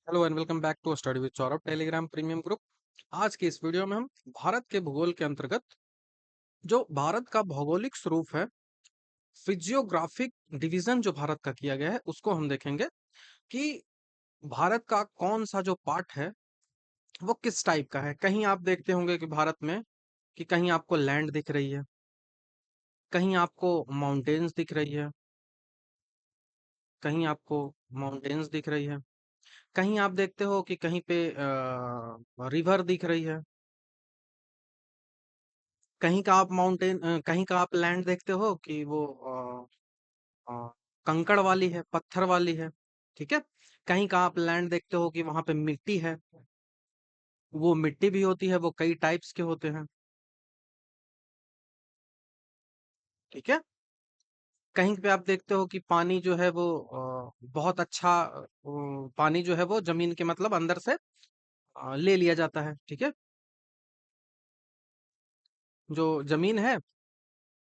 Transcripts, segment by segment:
Hello and welcome back to study with Saurabh Telegram premium group. आज की इस video में हम भारत के भूगोल के अंतर्गत जो भारत का भौगोलिक स्वरूप है, फिजियोग्राफिक डिवीजन जो भारत का किया गया है उसको हम देखेंगे कि भारत का कौन सा जो पार्ट है वो किस टाइप का है। कहीं आप देखते होंगे कि भारत में कि कहीं आपको लैंड दिख रही है, कहीं आपको माउंटेन्स दिख रही है, कहीं आपको माउंटेन्स दिख रही है, कहीं आप देखते हो कि कहीं पे रिवर दिख रही है, कहीं का आप कहीं का आप लैंड देखते हो कि वो कंकड़ वाली है, पत्थर वाली है। ठीक है। कहीं का आप लैंड देखते हो कि वहां पे मिट्टी है, वो मिट्टी भी होती है, वो कई टाइप्स के होते हैं। ठीक है। कहीं पे आप देखते हो कि पानी जो है वो बहुत अच्छा पानी जो है वो जमीन के मतलब अंदर से ले लिया जाता है। ठीक है। जो जमीन है,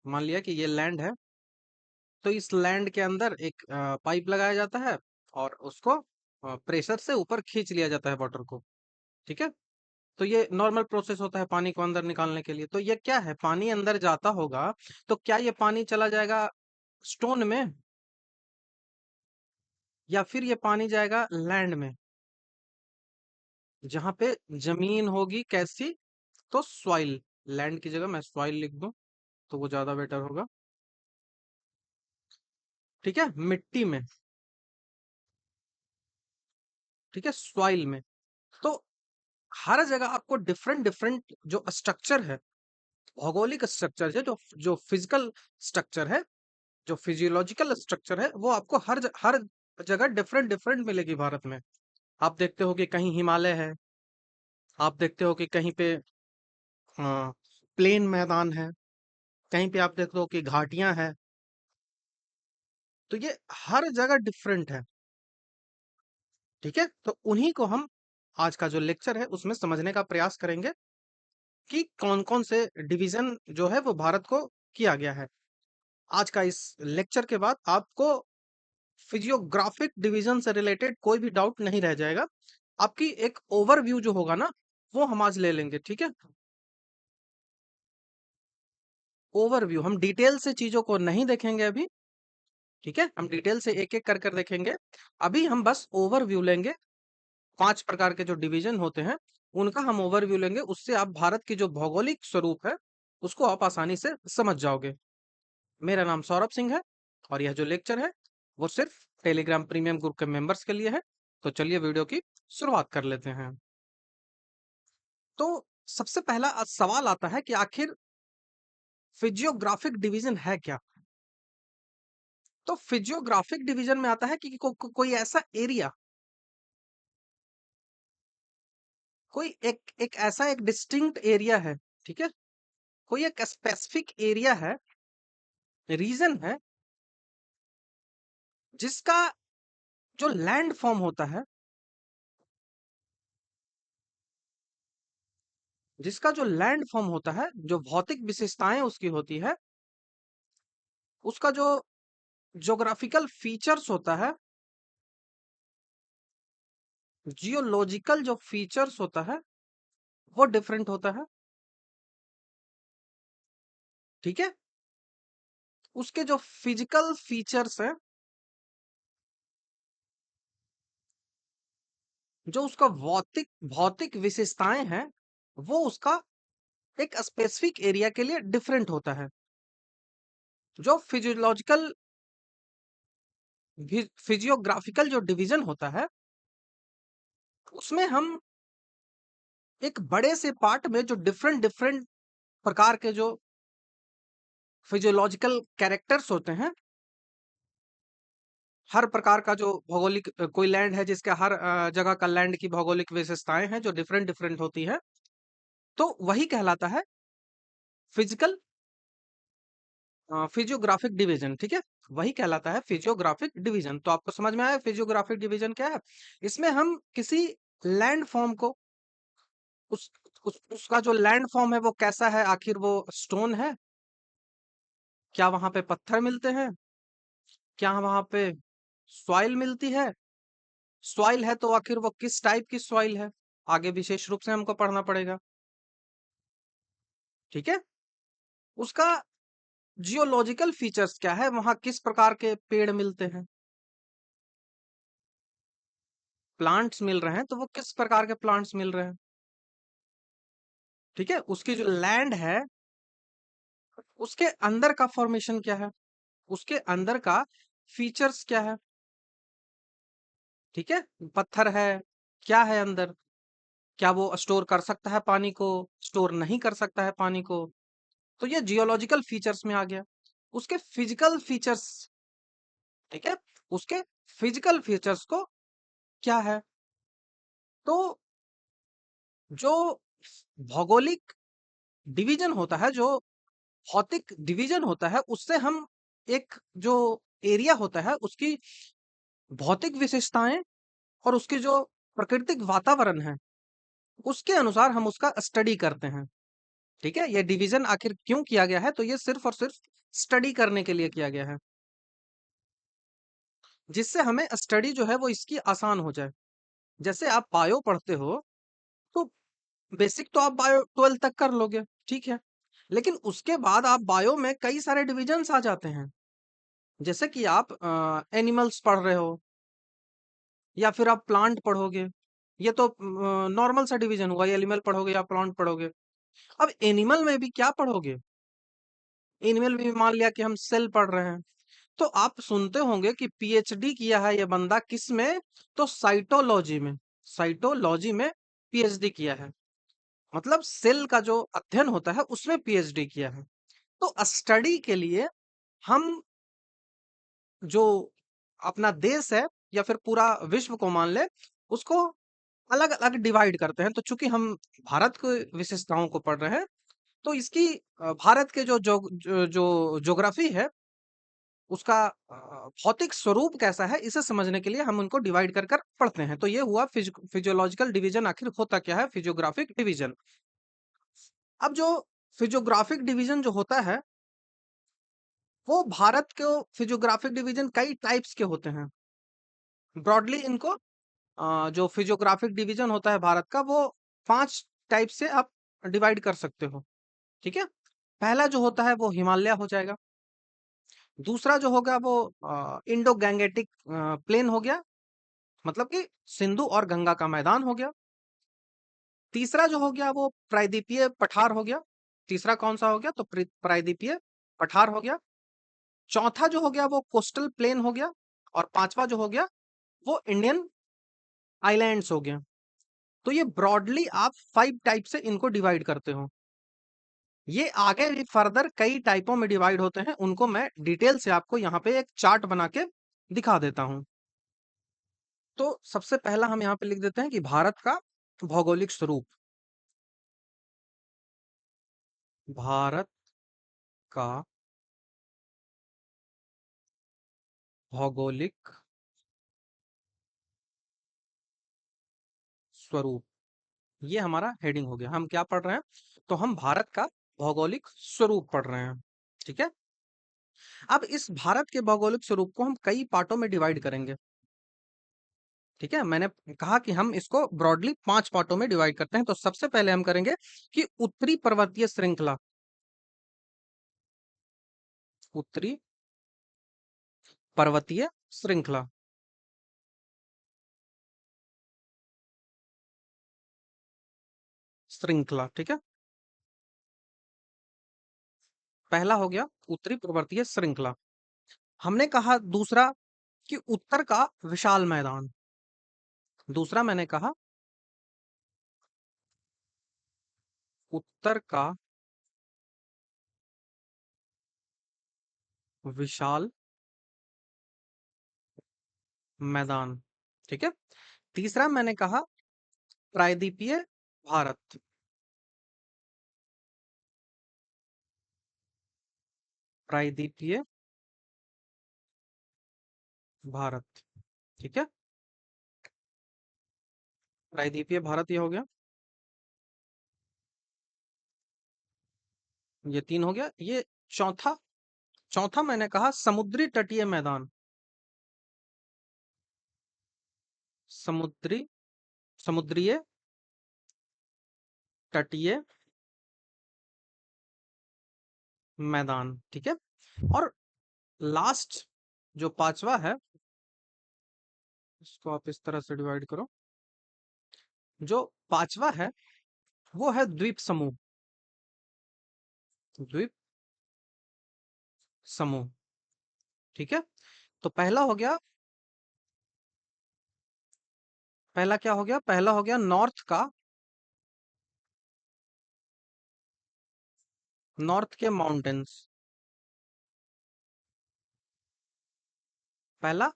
मान लिया कि ये लैंड है, तो इस लैंड के अंदर एक पाइप लगाया जाता है और उसको प्रेशर से ऊपर खींच लिया जाता है वाटर को। ठीक है। तो ये नॉर्मल प्रोसेस होता है पानी को अंदर निकालने के लिए। तो ये क्या है, पानी अंदर जाता होगा तो क्या ये पानी चला जाएगा स्टोन में, या फिर ये पानी जाएगा लैंड में जहां पे जमीन होगी कैसी? तो सॉइल। लैंड की जगह मैं सॉइल लिख दूं तो वो ज्यादा बेटर होगा। ठीक है, मिट्टी में। ठीक है, सॉइल में। तो हर जगह आपको डिफरेंट डिफरेंट जो स्ट्रक्चर है, भौगोलिक स्ट्रक्चर है, जो जो फिजिकल स्ट्रक्चर है, जो फिजियोलॉजिकल स्ट्रक्चर है, वो आपको हर जगह डिफरेंट डिफरेंट मिलेगी भारत में। आप देखते हो कि कहीं हिमालय है, आप देखते हो कि कहीं पे प्लेन मैदान है, कहीं पे आप देखते हो कि घाटियां हैं। तो ये हर जगह डिफरेंट है। ठीक है। तो उन्हीं को हम आज का जो लेक्चर है उसमें समझने का प्रयास करेंगे कि कौन कौन से डिवीजन जो है वो भारत को किया गया है। आज का इस लेक्चर के बाद आपको फिजियोग्राफिक डिवीजन से रिलेटेड कोई भी डाउट नहीं रह जाएगा। आपकी एक ओवरव्यू जो होगा ना, वो हम आज ले लेंगे। ठीक है। ओवरव्यू, हम डिटेल से चीजों को नहीं देखेंगे अभी। ठीक है, हम डिटेल से एक एक कर कर देखेंगे। अभी हम बस ओवरव्यू लेंगे। 5 प्रकार के जो डिवीजन होते हैं उनका हम ओवरव्यू लेंगे, उससे आप भारत की जो भौगोलिक स्वरूप है उसको आप आसानी से समझ जाओगे। मेरा नाम सौरभ सिंह है और यह जो लेक्चर है वो सिर्फ टेलीग्राम प्रीमियम ग्रुप के मेंबर्स के लिए है। तो चलिए वीडियो की शुरुआत कर लेते हैं। तो सबसे पहला सवाल आता है कि आखिर फिजियोग्राफिक डिवीजन है क्या? तो फिजियोग्राफिक डिवीजन में आता है कि कोई ऐसा एरिया, कोई एक एक ऐसा एक डिस्टिंक्ट एरिया है। ठीक है। कोई एक स्पेसिफिक एरिया है, रीजन है, जिसका जो लैंड फॉर्म होता है, जिसका जो लैंड फॉर्म होता है, जो भौतिक विशेषताएं उसकी होती है, उसका जो ज्योग्राफिकल फीचर्स होता है, जियोलॉजिकल जो फीचर्स होता है, वो डिफरेंट होता है। ठीक है। उसके जो फिजिकल फीचर्स हैं, जो उसका भौतिक भौतिक विशेषताएं हैं, वो उसका एक स्पेसिफिक एरिया के लिए डिफरेंट होता है। जो फिजियोलॉजिकल फिजियोग्राफिकल जो डिवीजन होता है, उसमें हम एक बड़े से पार्ट में जो डिफरेंट डिफरेंट प्रकार के जो फिजियोलॉजिकल कैरेक्टर्स होते हैं, हर प्रकार का जो भौगोलिक कोई लैंड है जिसके हर जगह का लैंड की भौगोलिक विशेषताएं हैं जो डिफरेंट डिफरेंट होती है, तो वही कहलाता है फिजिकल फिजियोग्राफिक डिवीजन। ठीक है। वही कहलाता है फिजियोग्राफिक डिवीजन। तो आपको समझ में आया फिजियोग्राफिक डिवीजन क्या है? इसमें हम किसी लैंड फॉर्म को, उस, उसका जो लैंड फॉर्म है वो कैसा है, आखिर वो स्टोन है, क्या वहां पे पत्थर मिलते हैं, क्या वहां पे सॉइल मिलती है, सॉइल है तो आखिर वो किस टाइप की सॉइल है, आगे विशेष रूप से हमको पढ़ना पड़ेगा। ठीक है, उसका जियोलॉजिकल फीचर्स क्या है, वहां किस प्रकार के पेड़ मिलते हैं, प्लांट्स मिल रहे हैं तो वो किस प्रकार के प्लांट्स मिल रहे हैं। ठीक है, उसकी जो लैंड है उसके अंदर का फॉर्मेशन क्या है, उसके अंदर का फीचर्स क्या है। ठीक है, पत्थर है, क्या है अंदर, क्या वो स्टोर कर सकता है पानी को, स्टोर नहीं कर सकता है पानी को। तो ये जियोलॉजिकल फीचर्स में आ गया। उसके फिजिकल फीचर्स, ठीक है, उसके फिजिकल फीचर्स को क्या है, तो जो भौगोलिक डिवीजन होता है, जो भौतिक डिवीजन होता है, उससे हम एक जो एरिया होता है उसकी भौतिक विशेषताएं और उसकी जो प्राकृतिक वातावरण है उसके अनुसार हम उसका स्टडी करते हैं। ठीक है, ये डिवीजन आखिर क्यों किया गया है, तो ये सिर्फ और सिर्फ स्टडी करने के लिए किया गया है, जिससे हमें स्टडी जो है वो इसकी आसान हो जाए। जैसे आप बायो पढ़ते हो तो बेसिक तो आप बायो 12 तक कर लोगे, ठीक है, लेकिन उसके बाद आप बायो में कई सारे डिविजन्स आ जाते हैं। जैसे कि आप एनिमल्स पढ़ रहे हो या फिर आप प्लांट पढ़ोगे, ये तो नॉर्मल सा डिवीजन हुआ, ये एनिमल पढ़ोगे या प्लांट पढ़ोगे। अब एनिमल में भी क्या पढ़ोगे, एनिमल भी मान लिया कि हम सेल पढ़ रहे हैं, तो आप सुनते होंगे कि पीएचडी किया है ये बंदा किस में, तो साइटोलॉजी में, साइटोलॉजी में पीएचडी किया है, मतलब सेल का जो अध्ययन होता है उसमें पीएचडी किया है। तो स्टडी के लिए हम जो अपना देश है या फिर पूरा विश्व को मान ले, उसको अलग अलग डिवाइड करते हैं। तो चूंकि हम भारत की विशेषताओं को पढ़ रहे हैं, तो इसकी भारत के जो ज्योग्राफी है उसका भौतिक स्वरूप कैसा है, इसे समझने के लिए हम उनको डिवाइड कर कर पढ़ते हैं। तो ये हुआ फिजियोलॉजिकल डिवीजन, आखिर होता क्या है फिजियोग्राफिक डिवीजन। अब जो फिजियोग्राफिक डिवीजन जो होता है, वो भारत के फिजियोग्राफिक डिवीजन कई टाइप्स के होते हैं। ब्रॉडली इनको जो फिजियोग्राफिक डिवीजन होता है भारत का, वो 5 टाइप से आप डिवाइड कर सकते हो। ठीक है, पहला जो होता है वो हिमालय हो जाएगा, दूसरा जो होगा वो इंडो गैंगेटिक प्लेन हो गया, मतलब कि सिंधु और गंगा का मैदान हो गया। तीसरा जो हो गया वो प्रायद्वीपीय पठार हो गया, तीसरा कौन सा हो गया, तो प्रायद्वीपीय पठार हो गया। चौथा जो हो गया वो कोस्टल प्लेन हो गया, और पांचवा जो हो गया वो इंडियन आइलैंड्स हो गया। तो ये ब्रॉडली आप 5 टाइप से इनको डिवाइड करते हो। ये आगे भी फर्दर कई टाइपों में डिवाइड होते हैं, उनको मैं डिटेल से आपको यहाँ पे एक चार्ट बना के दिखा देता हूँ। तो सबसे पहला हम यहाँ पे लिख देते हैं कि भारत का भौगोलिक स्वरूप, भारत का भौगोलिक स्वरूप, ये हमारा हेडिंग हो गया। हम क्या पढ़ रहे हैं, तो हम भारत का भौगोलिक स्वरूप पढ़ रहे हैं। ठीक है, अब इस भारत के भौगोलिक स्वरूप को हम कई पार्टों में डिवाइड करेंगे। ठीक है, मैंने कहा कि हम इसको ब्रॉडली 5 पार्टों में डिवाइड करते हैं। तो सबसे पहले हम करेंगे कि उत्तरी पर्वतीय श्रृंखला, उत्तरी पर्वतीय श्रृंखला, श्रृंखला, ठीक है, पहला हो गया उत्तरी पर्वतीय श्रृंखला। हमने कहा दूसरा कि उत्तर का विशाल मैदान, दूसरा मैंने कहा उत्तर का विशाल मैदान, ठीक है। तीसरा मैंने कहा प्रायद्वीपीय भारत, प्रायद्वीपीय भारत, ठीक है, प्रायद्वीपीय भारत ये हो गया, ये 3 हो गया। ये चौथा, चौथा मैंने कहा समुद्री तटीय मैदान, समुद्री, समुद्रीय, तटीय मैदान। ठीक है। और लास्ट जो पांचवा है, इसको आप इस तरह से डिवाइड करो, जो पांचवा है वो है द्वीप समूह। द्वीप समूह। ठीक है। तो पहला हो गया, पहला क्या हो गया, पहला हो गया नॉर्थ का, नॉर्थ के माउंटेन्स। पहला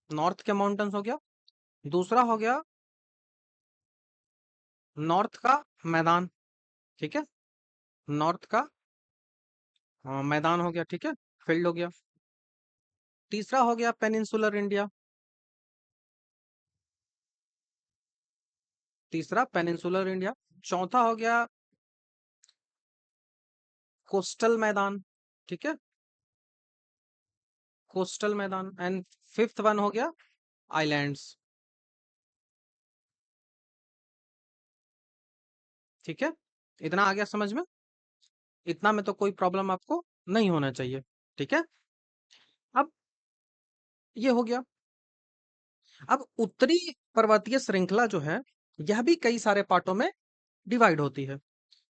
नॉर्थ के माउंटेन्स हो गया। दूसरा हो गया नॉर्थ का मैदान। ठीक है। नॉर्थ का मैदान हो गया। ठीक है। फील्ड हो गया। तीसरा हो गया पेनिनसुलर इंडिया। तीसरा पेनिनसुलर इंडिया। चौथा हो गया कोस्टल मैदान। ठीक है। कोस्टल मैदान। एंड फिफ्थ वन हो गया आइलैंड्स। ठीक है। इतना आ गया समझ में? इतना में तो कोई प्रॉब्लम आपको नहीं होना चाहिए। ठीक है। अब ये हो गया। अब उत्तरी पर्वतीय श्रृंखला जो है, यह भी कई सारे पार्टों में डिवाइड होती है।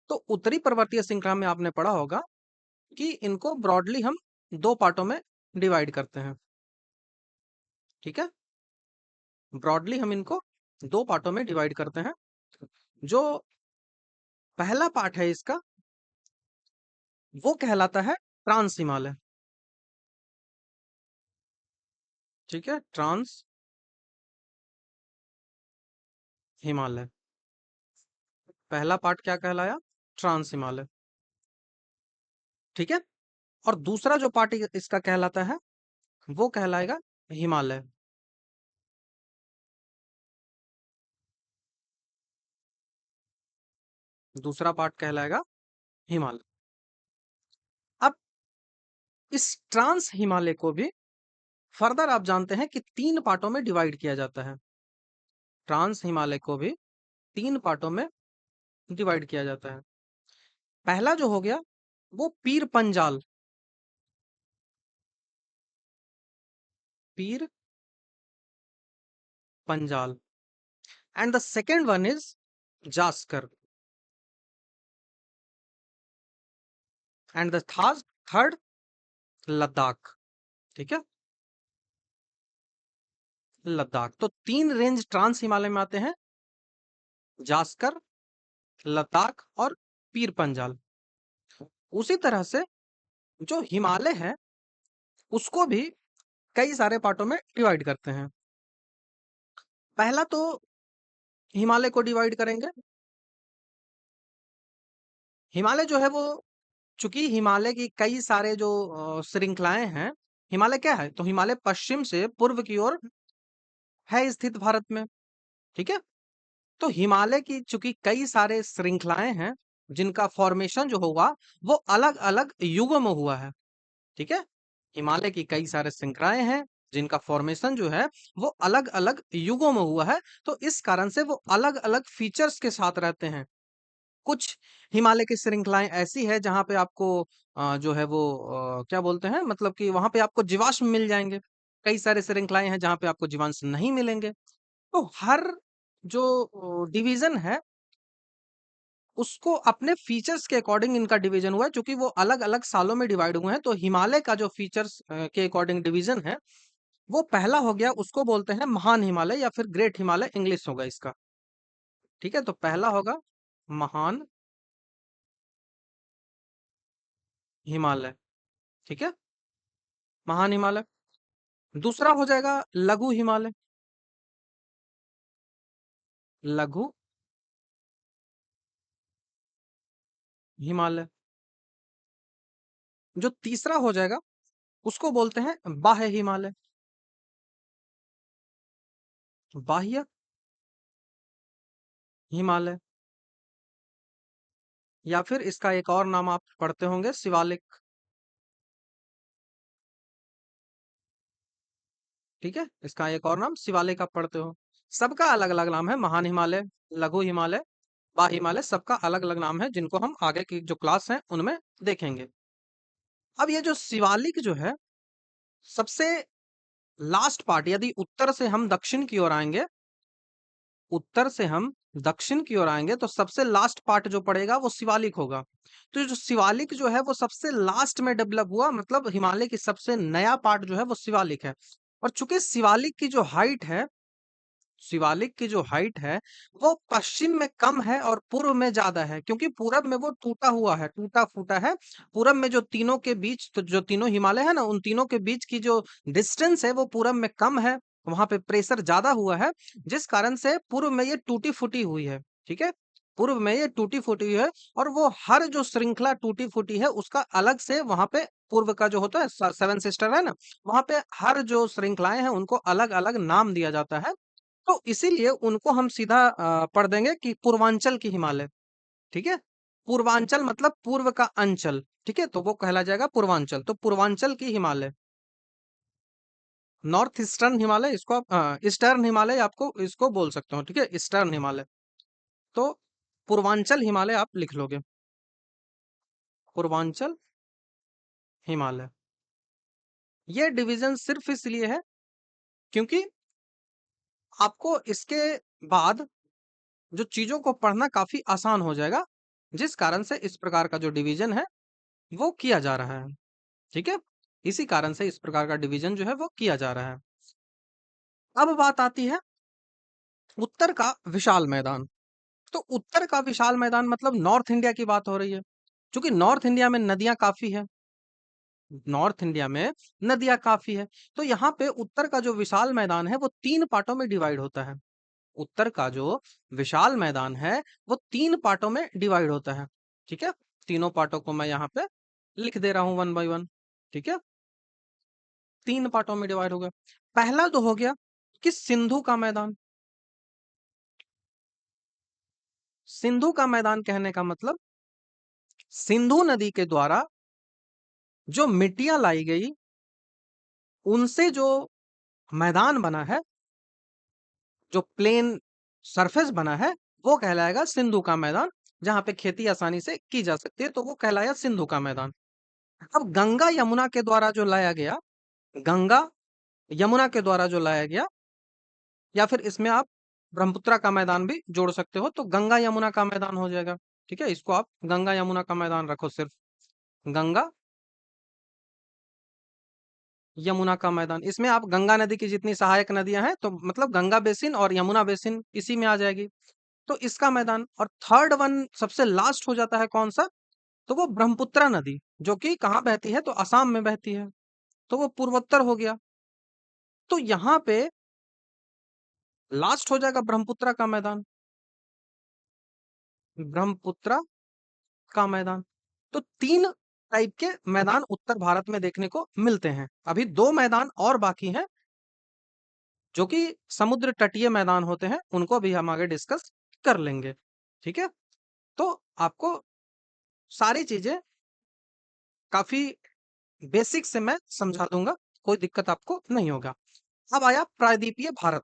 तो उत्तरी पर्वतीय श्रृंखला में आपने पढ़ा होगा कि इनको ब्रॉडली हम दो पार्टों में डिवाइड करते हैं। ठीक है। ब्रॉडली हम इनको दो पार्टों में डिवाइड करते हैं। जो पहला पार्ट है इसका, वो कहलाता है ट्रांस हिमालय। ठीक है। ट्रांस हिमालय पहला पार्ट क्या कहलाया? ट्रांस हिमालय। ठीक है। और दूसरा जो पार्ट इसका कहलाता है, वो कहलाएगा हिमालय। दूसरा पार्ट कहलाएगा हिमालय। अब इस ट्रांस हिमालय को भी फर्दर आप जानते हैं कि तीन पार्टों में डिवाइड किया जाता है। ट्रांस हिमालय को भी तीन पार्टों में डिवाइड किया जाता है। पहला जो हो गया वो Pir Panjal. Pir Panjal. And the second one is Zanskar. And the third Ladakh. ठीक है। लद्दाख। तो तीन रेंज ट्रांस हिमालय में आते हैं, जास्कर, लद्दाख और पीर पंजाल। उसी तरह से जो हिमालय है, उसको भी कई सारे पार्टों में डिवाइड करते हैं। पहला तो हिमालय को डिवाइड करेंगे। हिमालय जो है वो, चूंकि हिमालय की कई सारे जो श्रृंखलाएं हैं, हिमालय क्या है, तो हिमालय पश्चिम से पूर्व की ओर है स्थित भारत में। ठीक है। तो हिमालय की चूंकि कई सारे श्रृंखलाएं हैं, जिनका फॉर्मेशन जो होगा वो अलग अलग युगों में हुआ है। ठीक है। हिमालय की कई सारे श्रृंखलाएं हैं जिनका फॉर्मेशन जो है वो अलग अलग युगों में हुआ है। तो इस कारण से वो अलग अलग फीचर्स के साथ रहते हैं। कुछ हिमालय की श्रृंखलाएं ऐसी है जहां पे आपको जो है वो क्या बोलते हैं, मतलब कि वहां पे आपको जीवाश्म मिल जाएंगे। कई सारे श्रृंखलाएं हैं जहां पे आपको जीवाश्म नहीं मिलेंगे। तो हर जो डिवीजन है, उसको अपने फीचर्स के अकॉर्डिंग इनका डिवीजन हुआ है। क्योंकि वो अलग अलग सालों में डिवाइड हुए हैं, तो हिमालय का जो फीचर्स के अकॉर्डिंग डिवीजन है, वो पहला हो गया, उसको बोलते हैं महान हिमालय या फिर ग्रेट हिमालय इंग्लिश होगा इसका। ठीक है। तो पहला होगा महान हिमालय। ठीक है। महान हिमालय। दूसरा हो जाएगा लघु हिमालय। लघु हिमालय। जो तीसरा हो जाएगा, उसको बोलते हैं बाह्य हिमालय। बाह्य हिमालय। या फिर इसका एक और नाम आप पढ़ते होंगे, शिवालिक। ठीक है। इसका एक और नाम शिवालिक आप पढ़ते हो। सबका अलग अलग नाम है, महान हिमालय, लघु हिमालय, बा हिमालय, सबका अलग अलग नाम है, जिनको हम आगे की जो क्लास है उनमें देखेंगे। अब ये जो शिवालिक जो है, सबसे लास्ट पार्ट, यदि उत्तर से हम दक्षिण की ओर आएंगे, उत्तर से हम दक्षिण की ओर आएंगे तो सबसे लास्ट पार्ट जो पड़ेगा वो शिवालिक होगा। तो ये जो शिवालिक जो है वो सबसे लास्ट में डेवलप हुआ, मतलब हिमालय की सबसे नया पार्ट जो है वो शिवालिक है। और चूंकि शिवालिक की जो हाइट है, शिवालिक की जो हाइट है वो पश्चिम में कम है और पूर्व में ज्यादा है, क्योंकि पूरब में वो टूटा हुआ है, टूटा फूटा है। पूरब में जो तीनों के बीच, तो जो तीनों हिमालय है ना, उन तीनों के बीच की जो डिस्टेंस है वो पूरब में कम है, वहां पे प्रेशर ज्यादा हुआ है, जिस कारण से पूर्व में ये टूटी फूटी हुई है। ठीक है, पूर्व में ये टूटी फूटी हुई है, और वो हर जो श्रृंखला टूटी फूटी है उसका अलग से वहां पे, पूर्व का जो होता है सेवन सिस्टर है ना, वहां पे हर जो श्रृंखलाएं हैं उनको अलग अलग नाम दिया जाता है। तो इसीलिए उनको हम सीधा पढ़ देंगे कि पूर्वांचल की हिमालय। ठीक है, पूर्वांचल मतलब पूर्व का अंचल। ठीक है, तो वो कहला जाएगा पूर्वांचल, तो पूर्वांचल की हिमालय, नॉर्थ ईस्टर्न हिमालय, इसको आप ईस्टर्न हिमालय आपको इसको बोल सकते हो। ठीक है, ईस्टर्न हिमालय, तो पूर्वांचल हिमालय आप लिख लोगे, पूर्वांचल हिमालय। ये डिवीजन सिर्फ इसलिए है क्योंकि आपको इसके बाद जो चीजों को पढ़ना काफी आसान हो जाएगा, जिस कारण से इस प्रकार का जो डिवीजन है वो किया जा रहा है। ठीक है, इसी कारण से इस प्रकार का डिवीजन जो है वो किया जा रहा है। अब बात आती है उत्तर का विशाल मैदान। तो उत्तर का विशाल मैदान मतलब नॉर्थ इंडिया की बात हो रही है, क्योंकि नॉर्थ इंडिया में नदियां काफी है, नॉर्थ इंडिया में नदियां काफी है। तो यहाँ पे उत्तर का जो विशाल मैदान है वो तीन पार्टों में डिवाइड होता है। उत्तर का जो विशाल मैदान है वो तीन पार्टों में डिवाइड होता है। ठीक है, तीनों पार्टों को मैं यहाँ पे लिख दे रहा हूं वन बाय वन। ठीक है, तीन पार्टों में डिवाइड हो गया। पहला तो हो गया कि सिंधु का मैदान। सिंधु का मैदान कहने का मतलब सिंधु नदी के द्वारा जो मिट्टियां लाई गई उनसे जो मैदान बना है, जो प्लेन सरफेस बना है, वो कहलाएगा सिंधु का मैदान, जहां पे खेती आसानी से की जा सकती है, तो वो कहलाया सिंधु का मैदान। अब गंगा यमुना के द्वारा जो लाया गया, गंगा यमुना के द्वारा जो लाया गया, या फिर इसमें आप ब्रह्मपुत्र का मैदान भी जोड़ सकते हो, तो गंगा यमुना का मैदान हो जाएगा। ठीक है, इसको आप गंगा यमुना का मैदान रखो, सिर्फ गंगा यमुना का मैदान। इसमें आप गंगा नदी की जितनी सहायक नदियां हैं, तो मतलब गंगा बेसिन और यमुना बेसिन इसी में आ जाएगी, तो इसका मैदान। और थर्ड वन सबसे लास्ट हो जाता है कौन सा, तो वो ब्रह्मपुत्र नदी, जो कि कहाँ बहती है, तो असम में बहती है, तो वो पूर्वोत्तर हो गया। तो यहाँ पे लास्ट हो जाएगा ब्रह्मपुत्र का मैदान, ब्रह्मपुत्र का मैदान। तो तीन टाइप के मैदान उत्तर भारत में देखने को मिलते हैं। अभी दो मैदान और बाकी हैं जो कि समुद्र तटीय मैदान होते हैं, उनको भी हम आगे डिस्कस कर लेंगे। ठीक है, तो आपको सारी चीजें काफी बेसिक से मैं समझा दूंगा, कोई दिक्कत आपको नहीं होगा। अब आया प्रायद्वीपीय भारत।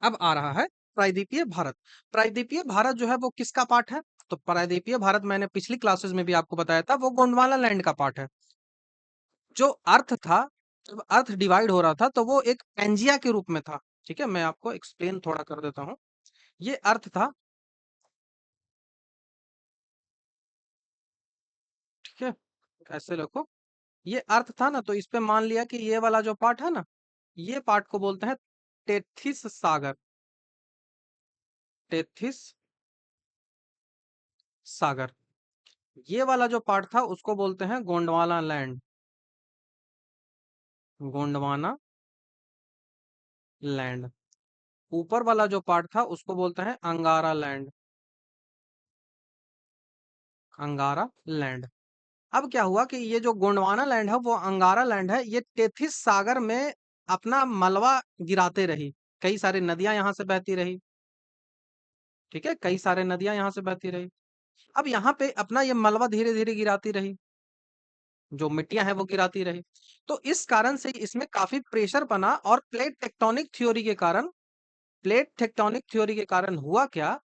अब आ रहा है प्रायद्वीपीय भारत। प्रायद्वीपीय भारत जो है वो किसका पार्ट है, तो प्रायद्वीपीय भारत मैंने पिछली क्लासेस में भी आपको बताया था, वो गोंडवाना लैंड का पार्ट है। जो अर्थ था, जब अर्थ डिवाइड हो रहा था तो वो एक पैंजिया के रूप में था। ठीक है, मैं आपको एक्सप्लेन थोड़ा कर देता हूँ। ये अर्थ था, ठीक है, ऐसे लिखो, ये अर्थ था ना, तो इस पे मान लिया कि ये वाला जो पार्ट है ना, ये पार्ट को बोलते हैं टेथिस सागर, टेथिस सागर। ये वाला जो पार्ट था उसको बोलते हैं गोंडवाना लैंड, गोंडवाना लैंड। ऊपर वाला जो पार्ट था उसको बोलते हैं अंगारा लैंड, अंगारा लैंड। अब क्या हुआ कि ये जो गोंडवाना लैंड है वो अंगारा लैंड है, ये टेथिस सागर में अपना मलबा गिराते रही, कई सारी नदियां यहाँ से बहती रही। ठीक है, कई सारे नदियां यहाँ से बहती रही। अब यहाँ पे अपना ये मलबा धीरे धीरे गिराती रही, जो मिट्टियां हैं वो गिराती रही। तो इस कारण से इसमें काफी प्रेशर बना, और प्लेट टेक्टोनिक थ्योरी के कारण प्लेट टेक्टोनिक थ्योरी के कारण हुआ क्या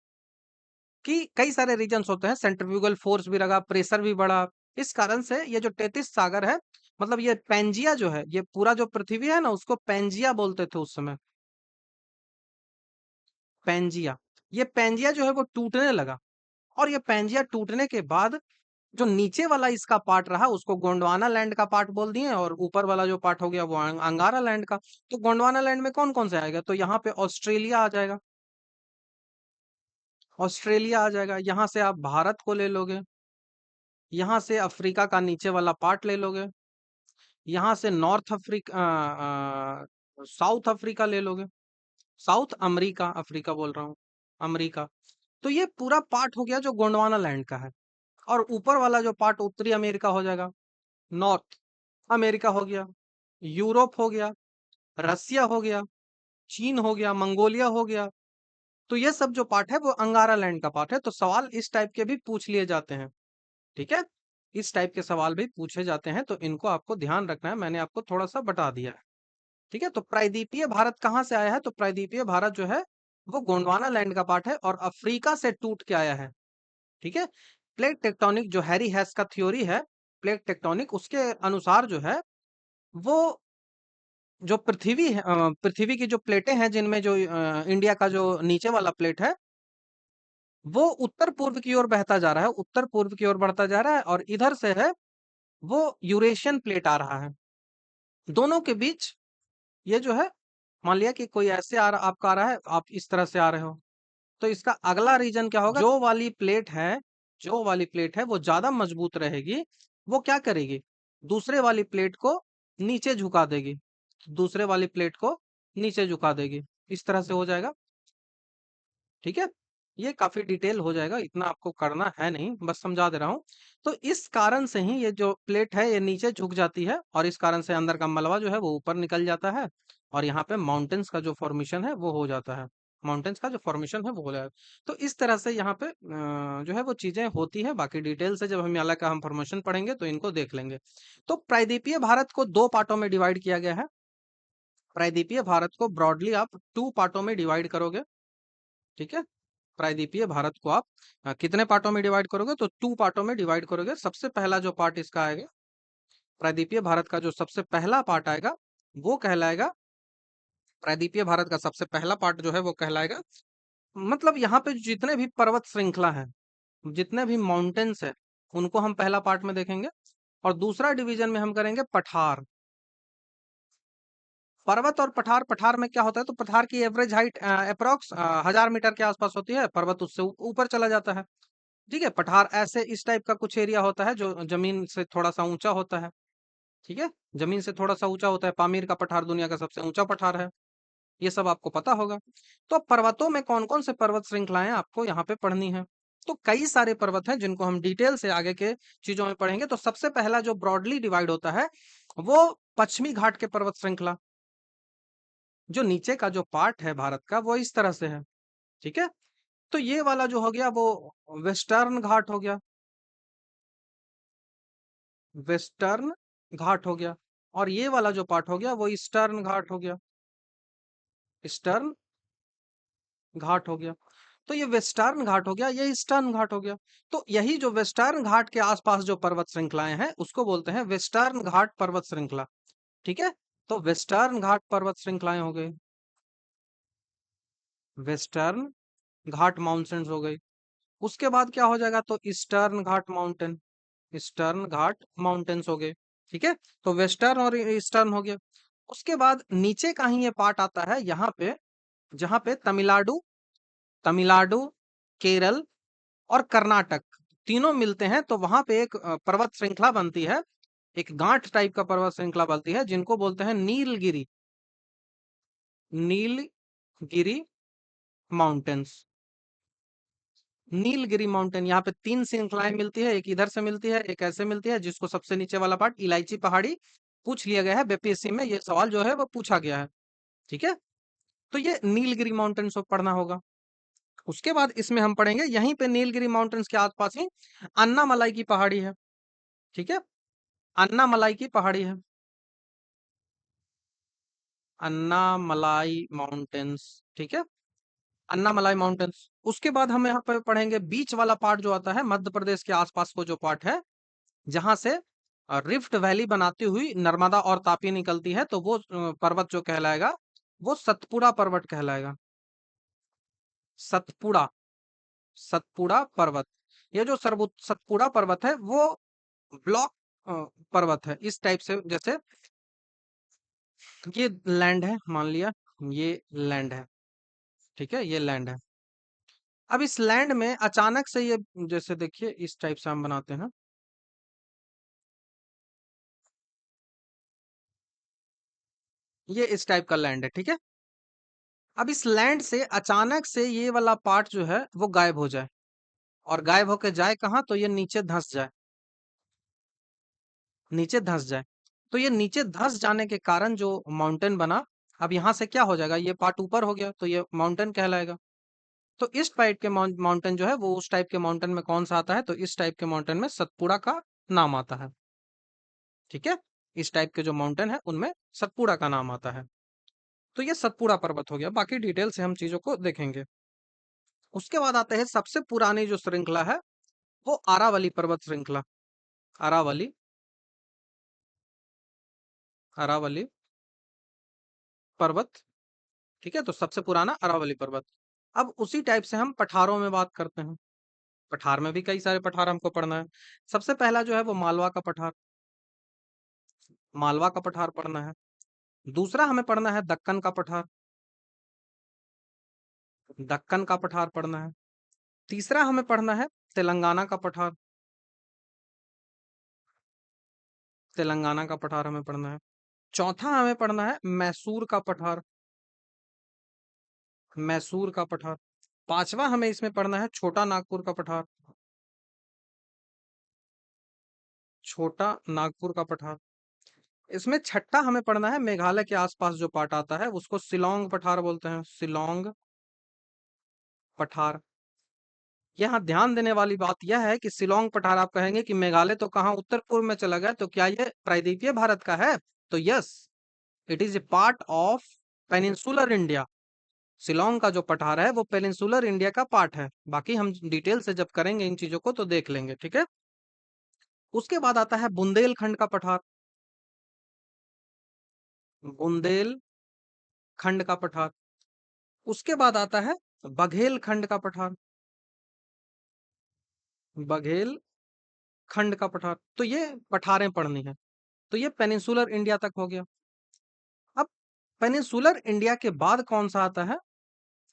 कि कई सारे रीजन्स होते हैं, सेंट्रीफ्यूगल फोर्स भी लगा, प्रेशर भी बढ़ा। इस कारण से ये जो टेथिस सागर है, मतलब ये पैंजिया जो है, ये पूरा जो पृथ्वी है ना, उसको पैंजिया बोलते थे उस समय, पैंजिया। ये पैंजिया जो है वो टूटने लगा, और ये पैंजिया टूटने के बाद जो नीचे वाला इसका पार्ट रहा उसको गोंडवाना लैंड का पार्ट बोल दिए, और ऊपर वाला जो पार्ट हो गया वो अंगारा लैंड का। तो गोंडवाना लैंड में कौन कौन से आएगा? तो यहाँ पे ऑस्ट्रेलिया आ जाएगा, ऑस्ट्रेलिया आ जाएगा। यहाँ से आप भारत को ले लोगे, यहाँ से अफ्रीका का नीचे वाला पार्ट ले लोगे, यहाँ से नॉर्थ अफ्रीका, साउथ अफ्रीका ले लोगे, साउथ अमेरिका, अफ्रीका बोल रहा हूँ, अमेरिका। तो ये पूरा पार्ट हो गया जो गोंडवाना लैंड का है। और ऊपर वाला जो पार्ट उत्तरी अमेरिका हो जाएगा, नॉर्थ अमेरिका हो गया, यूरोप हो गया, रसिया हो गया, चीन हो गया, मंगोलिया हो गया। तो ये सब जो पार्ट है वो अंगारा लैंड का पार्ट है। तो सवाल इस टाइप के भी पूछ लिए जाते हैं, ठीक है? इस टाइप के सवाल भी पूछे जाते हैं, तो इनको आपको ध्यान रखना है, मैंने आपको थोड़ा सा बता दिया है, ठीक है? तो प्रायद्वीपीय भारत कहाँ से आया है? तो प्रायद्वीपीय भारत जो है वो गोंडवाना लैंड का पार्ट है और अफ्रीका से टूट के आया है, ठीक है? प्लेट टेक्टोनिक जो हैरी हैस का थ्योरी है, प्लेट टेक्टोनिक, उसके अनुसार जो है वो जो पृथ्वी है, पृथ्वी की जो प्लेटें हैं जिनमें जो इंडिया का जो नीचे वाला प्लेट है वो उत्तर पूर्व की ओर बहता जा रहा है, उत्तर पूर्व की ओर बढ़ता जा रहा है, और इधर से है वो यूरेशियन प्लेट आ रहा है। दोनों के बीच ये जो है, मान लिया कि कोई ऐसे आपका आ रहा है, आप इस तरह से आ रहे हो, तो इसका अगला रीजन क्या होगा? जो वाली प्लेट है, जो वाली प्लेट है वो ज्यादा मजबूत रहेगी, वो क्या करेगी? दूसरे वाली प्लेट को नीचे झुका देगी, दूसरे वाली प्लेट को नीचे झुका देगी। इस तरह से हो जाएगा, ठीक है? ये काफी डिटेल हो जाएगा, इतना आपको करना है नहीं, बस समझा दे रहा हूँ। तो इस कारण से ही ये जो प्लेट है ये नीचे झुक जाती है, और इस कारण से अंदर का मलबा जो है वो ऊपर निकल जाता है, और यहाँ पे माउंटेन्स का जो फॉर्मेशन है वो हो जाता है, माउंटेन्स का जो फॉर्मेशन है वो हो जाएगा। तो इस तरह से यहाँ पे जो है वो चीजें होती है। बाकी डिटेल से जब हम हिमालय का हम फॉर्मेशन पढ़ेंगे तो इनको देख लेंगे। तो प्रायद्वीपीय भारत को दो पार्टों में डिवाइड किया गया है। प्रायद्वीपीय भारत को ब्रॉडली आप टू पार्टों में डिवाइड करोगे, ठीक है? प्रायद्वीपीय भारत को आप कितने पार्टों में डिवाइड करोगे? तो टू पार्टों में डिवाइड करोगे। सबसे पहला जो पार्ट इसका आएगा, प्रायद्वीपीय भारत का जो सबसे पहला पार्ट आएगा वो कहलाएगा, प्रायद्वीपीय भारत का सबसे पहला पार्ट जो है वो कहलाएगा, मतलब यहाँ पे जितने भी पर्वत श्रृंखला है, जितने भी माउंटेन्स है, उनको हम पहला पार्ट में देखेंगे। और दूसरा डिवीजन में हम करेंगे पठार, पर्वत और पठार। पठार में क्या होता है? तो पठार की एवरेज हाइट अप्रोक्स 1000 मीटर के आसपास होती है, पर्वत उससे ऊपर चला जाता है, ठीक है? पठार ऐसे इस टाइप का कुछ एरिया होता है जो जमीन से थोड़ा सा ऊंचा होता है, ठीक है? जमीन से थोड़ा सा ऊंचा होता है। पामीर का पठार दुनिया का सबसे ऊंचा पठार है, ये सब आपको पता होगा। तो अब पर्वतों में कौन कौन से पर्वत श्रृंखलाएं आपको यहाँ पे पढ़नी है? तो कई सारे पर्वत हैं जिनको हम डिटेल से आगे के चीजों में पढ़ेंगे। तो सबसे पहला जो ब्रॉडली डिवाइड होता है वो पश्चिमी घाट के पर्वत श्रृंखला, जो नीचे का जो पार्ट है भारत का वो इस तरह से है, ठीक है? तो ये वाला जो हो गया वो वेस्टर्न घाट हो गया, वेस्टर्न घाट हो गया। और ये वाला जो पार्ट हो गया वो ईस्टर्न घाट हो गया, ईस्टर्न घाट हो गया। तो ये वेस्टर्न घाट हो गया, ये ईस्टर्न घाट हो गया। तो यही जो वेस्टर्न घाट के आसपास जो पर्वत श्रृंखलाएं हैं उसको बोलते हैं वेस्टर्न घाट पर्वत श्रृंखला, ठीक है? तो वेस्टर्न घाट पर्वत श्रृंखलाएं हो गई, वेस्टर्न घाट माउंटेन्स हो गई। उसके बाद क्या हो जाएगा? तो ईस्टर्न घाट माउंटेन, ईस्टर्न घाट माउंटेन्स हो गए, ठीक है? तो वेस्टर्न और ईस्टर्न हो गया। उसके बाद नीचे का ही ये पार्ट आता है यहाँ पे, जहाँ पे तमिलनाडु, तमिलनाडु, केरल और कर्नाटक तीनों मिलते हैं। तो वहां पे एक पर्वत श्रृंखला बनती है, एक गांठ टाइप का पर्वत श्रृंखला बनती है, जिनको बोलते हैं नीलगिरी, नीलगिरी माउंटेन्स। नीलगिरी माउंटेन, यहाँ पे तीन श्रृंखलाएं मिलती है, एक इधर से मिलती है, एक ऐसे मिलती है, जिसको सबसे नीचे वाला पार्ट इलायची पहाड़ी पूछ लिया गया है बीपीएससी में, ये सवाल जो है वो पूछा गया है, ठीक है? तो ये नीलगिरी माउंटेन्स को पढ़ना होगा। उसके बाद इसमें हम पढ़ेंगे, यहीं पे नीलगिरी माउंटेन्स के आसपास ही अन्नामलाई की पहाड़ी है, ठीक है? अन्नामलाई की पहाड़ी है, अन्नामलाई माउंटेन्स, ठीक है? अन्नामलाई माउंटेन्स। उसके बाद हम यहाँ पे पढ़ेंगे बीच वाला पार्ट जो आता है, मध्य प्रदेश के आसपास को जो पार्ट है, जहां से रिफ्ट वैली बनाती हुई नर्मदा और तापी निकलती है, तो वो पर्वत जो कहलाएगा वो सतपुड़ा पर्वत कहलाएगा। सतपुड़ा, सतपुड़ा पर्वत। ये जो सतपुड़ा पर्वत है वो ब्लॉक पर्वत है, इस टाइप से। जैसे ये लैंड है, मान लिया ये लैंड है, ठीक है, ये लैंड है। अब इस लैंड में अचानक से ये, जैसे देखिए इस टाइप से हम बनाते हैं, ये इस टाइप का लैंड है, ठीक है। अब इस लैंड से अचानक से ये वाला पार्ट जो है वो गायब हो जाए, और गायब होके जाए कहाँ, तो ये नीचे धंस जाए, नीचे धंस जाए। तो ये नीचे धंस जाने के कारण जो माउंटेन बना, अब यहाँ से क्या हो जाएगा, ये पार्ट ऊपर हो गया तो ये माउंटेन कहलाएगा। तो इस टाइप के माउंटेन जो है वो उस टाइप के माउंटेन में कौन सा आता है, तो इस टाइप के माउंटेन में सतपुड़ा का नाम आता है, ठीक है। इस टाइप के जो माउंटेन है उनमें सतपुड़ा का नाम आता है। तो ये सतपुड़ा पर्वत हो गया, बाकी डिटेल से हम चीजों को देखेंगे। उसके बाद आते हैं सबसे पुरानी जो श्रृंखला है, वो आरावली पर्वत श्रृंखला। अरावली, अरावली पर्वत, ठीक है। तो सबसे पुराना अरावली पर्वत। अब उसी टाइप से हम पठारों में बात करते हैं। पठार में भी कई सारे पठार हमको पढ़ना है। सबसे पहला जो है वो मालवा का पठार, मालवा का पठार पढ़ना है। दूसरा हमें पढ़ना है दक्कन का पठार, दक्कन का पठार पढ़ना है। तीसरा हमें पढ़ना है तेलंगाना का पठार, तेलंगाना का पठार हमें पढ़ना है। चौथा हमें पढ़ना है मैसूर का पठार, मैसूर का पठार। पांचवा हमें इसमें पढ़ना है छोटा नागपुर का पठार, छोटा नागपुर का पठार। इसमें छठा हमें पढ़ना है मेघालय के आसपास जो पार्ट आता है उसको शिलोंग पठार बोलते हैं, शिलोंग पठार। यहाँ ध्यान देने वाली बात यह है कि शिलोंग पठार, आप कहेंगे कि मेघालय तो कहाँ उत्तर पूर्व में चला गया, तो क्या ये प्रायद्वीपीय भारत का है, तो yes, it is a part of peninsular India. Shillong का जो पठार है वो पेनिनसुलर इंडिया का पार्ट है। बाकी हम डिटेल से जब करेंगे इन चीजों को तो देख लेंगे, ठीक है। उसके बाद आता है बुंदेलखंड का पठार, बुंदेलखंड का पठार। उसके बाद आता है बघेलखंड का पठार, बघेल खंड का पठार। तो ये पठारें पढ़नी है। तो ये पेनिनसुलर इंडिया तक हो गया। अब पेनिनसुलर इंडिया के बाद कौन सा आता है,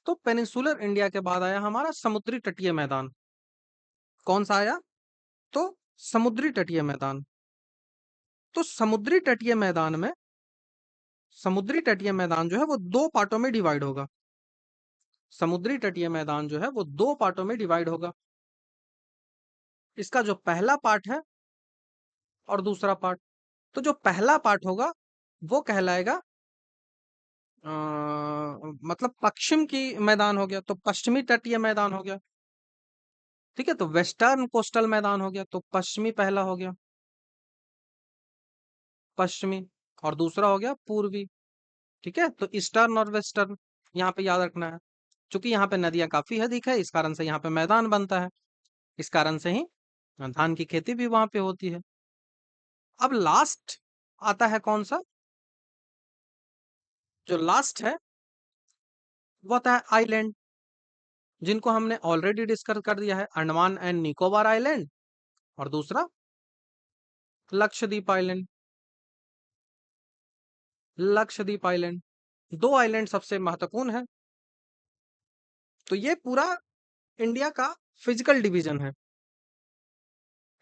तो पेनिनसुलर इंडिया के बाद आया हमारा समुद्री तटीय मैदान। कौन सा आया, तो समुद्री तटीय मैदान। तो समुद्री तटीय मैदान में, समुद्री तटीय मैदान जो है वो दो पार्टों में डिवाइड होगा। समुद्री तटीय मैदान जो है वो दो पार्टों में डिवाइड होगा। इसका जो पहला पार्ट है और दूसरा पार्ट, तो जो पहला पार्ट होगा वो कहलाएगा अ, मतलब पश्चिम की मैदान हो गया, तो पश्चिमी तटीय मैदान हो गया, ठीक है। तो वेस्टर्न कोस्टल मैदान हो गया, तो पश्चिमी पहला हो गया, पश्चिमी। और दूसरा हो गया पूर्वी, ठीक है। तो ईस्टर्न और वेस्टर्न यहाँ पे याद रखना है। क्योंकि यहाँ पे नदियां काफी अधिक है, इस कारण से यहाँ पे मैदान बनता है, इस कारण से ही धान की खेती भी वहां पे होती है। अब लास्ट आता है कौन सा, जो लास्ट है वो आता है आइलैंड, जिनको हमने ऑलरेडी डिस्कस कर दिया है, अंडमान एंड निकोबार आइलैंड और दूसरा लक्षद्वीप आइलैंड, लक्षद्वीप आइलैंड। दो आइलैंड सबसे महत्वपूर्ण है। तो ये पूरा इंडिया का फिजिकल डिवीजन है,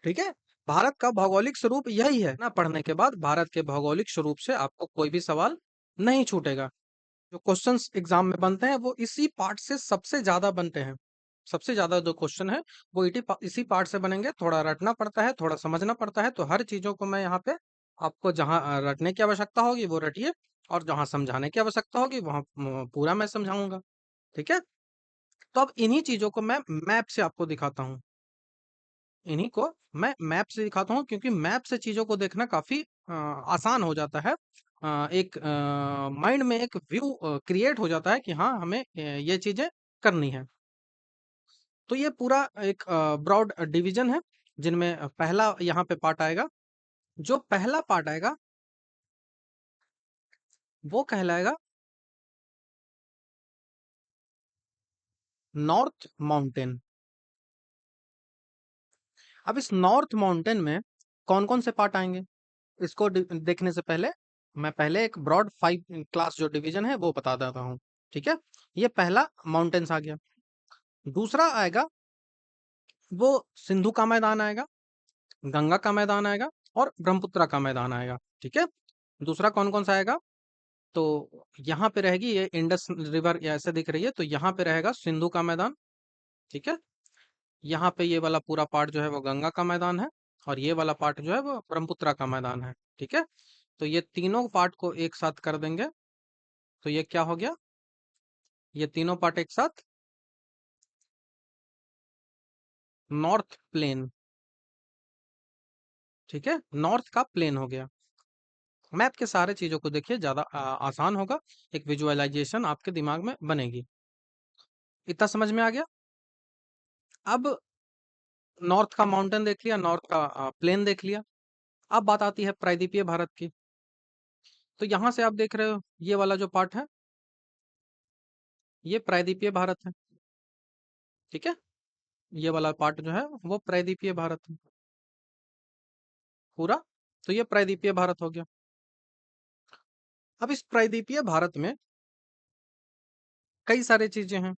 ठीक है। भारत का भौगोलिक स्वरूप यही है ना। पढ़ने के बाद भारत के भौगोलिक स्वरूप से आपको कोई भी सवाल नहीं छूटेगा। जो क्वेश्चंस एग्जाम में बनते हैं वो इसी पार्ट से सबसे ज्यादा बनते हैं। सबसे ज्यादा जो क्वेश्चन है वो इसी पार्ट से बनेंगे। थोड़ा रटना पड़ता है, थोड़ा समझना पड़ता है। तो हर चीजों को मैं यहाँ पे आपको जहाँ रटने की आवश्यकता होगी वो रटिए, और जहाँ समझाने की आवश्यकता होगी वहां पूरा मैं समझाऊंगा, ठीक है। तो अब इन्हीं चीजों को मैं मैप से आपको दिखाता हूँ, इन्हीं को मैं मैप से दिखाता हूँ, क्योंकि मैप से चीजों को देखना काफी आसान हो जाता है। एक माइंड में एक व्यू क्रिएट हो जाता है कि हाँ हमें ये चीजें करनी है। तो ये पूरा एक ब्रॉड डिवीजन है, जिनमें पहला यहाँ पे पार्ट आएगा। जो पहला पार्ट आएगा वो कहलाएगा नॉर्थ माउंटेन। अब इस नॉर्थ माउंटेन में कौन कौन से पार्ट आएंगे, इसको देखने से पहले मैं पहले एक ब्रॉड 5 क्लास जो डिवीजन है वो बता देता हूँ। ठीक है, ये पहला माउंटेन्स आ गया। दूसरा आएगा वो सिंधु का मैदान आएगा, गंगा का मैदान आएगा और ब्रह्मपुत्र का मैदान आएगा। ठीक है, दूसरा कौन कौन सा आएगा, तो यहाँ पे रहेगी ये इंडस रिवर ऐसे दिख रही है, तो यहाँ पे रहेगा सिंधु का मैदान। ठीक है, यहाँ पे ये वाला पूरा पार्ट जो है वो गंगा का मैदान है, और ये वाला पार्ट जो है वो ब्रह्मपुत्र का मैदान है। ठीक है, तो ये तीनों पार्ट को एक साथ कर देंगे, तो ये क्या हो गया, ये तीनों पार्ट एक साथ नॉर्थ प्लेन। ठीक है, नॉर्थ का प्लेन हो गया। मैप के सारे चीजों को देखिए, ज्यादा आसान होगा, एक विजुअलाइजेशन आपके दिमाग में बनेगी। इतना समझ में आ गया। अब नॉर्थ का माउंटेन देख लिया, नॉर्थ का प्लेन देख लिया। अब बात आती है प्रायद्वीपीय भारत की। तो यहाँ से आप देख रहे हो ये वाला जो पार्ट है, ये प्रायद्वीपीय भारत है। ठीक है, ये वाला पार्ट जो है वो प्रायद्वीपीय भारत है पूरा। तो ये प्रायद्वीपीय भारत हो गया। अब इस प्रायद्वीपीय भारत में कई सारी चीजें हैं।